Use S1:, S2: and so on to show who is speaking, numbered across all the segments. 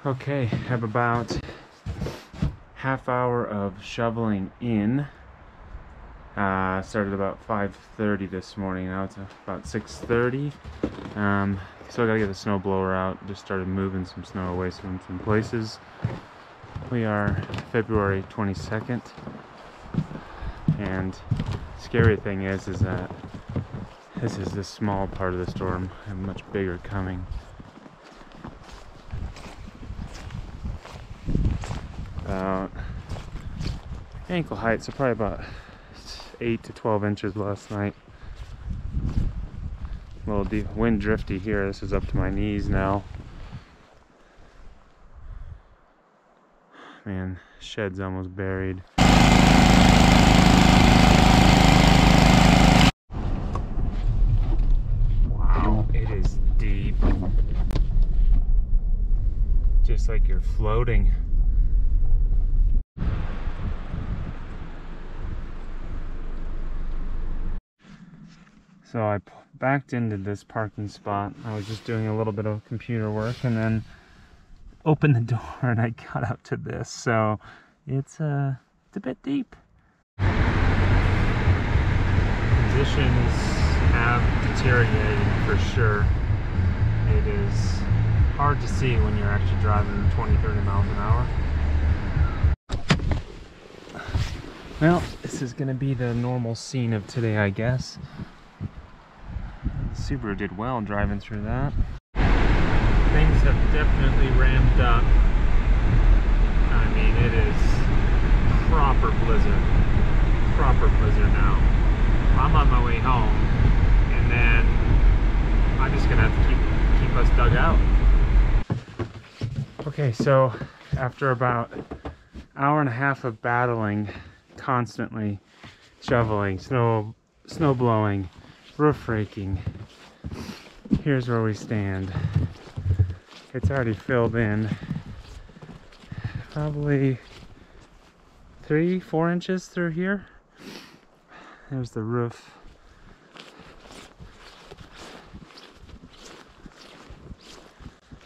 S1: Okay, have about half hour of shoveling in. Started about 5:30 this morning. Now it's about 6:30. So I gotta get the snow blower out. Just started moving some snow away from some places. We are February 22nd, and scary thing is that this is the small part of the storm, and much bigger coming. About ankle height, so probably about 8 to 12 inches last night. A little deep, wind drifty here. This is up to my knees now. Man, shed's almost buried. Wow, it is deep. Just like you're floating. So I backed into this parking spot. I was just doing a little bit of computer work and then opened the door and I got up to this. So it's a bit deep. Conditions have deteriorated for sure. It is hard to see when you're actually driving 20-30 miles an hour. Well, this is going to be the normal scene of today, I guess. Subaru did well driving through that. Things have definitely ramped up. I mean, it is proper blizzard. Proper blizzard now. I'm on my way home, and then I'm just gonna have to keep us dug out. Okay, so after about an hour and a half of battling, constantly shoveling, snow blowing, roof raking, here's where we stand. It's already filled in probably 3-4 inches through here. There's the roof.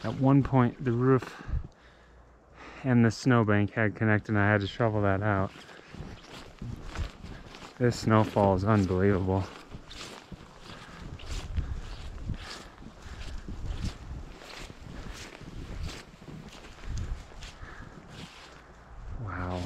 S1: At one point the roof and the snowbank had connected and I had to shovel that out. This snowfall is unbelievable. Wow.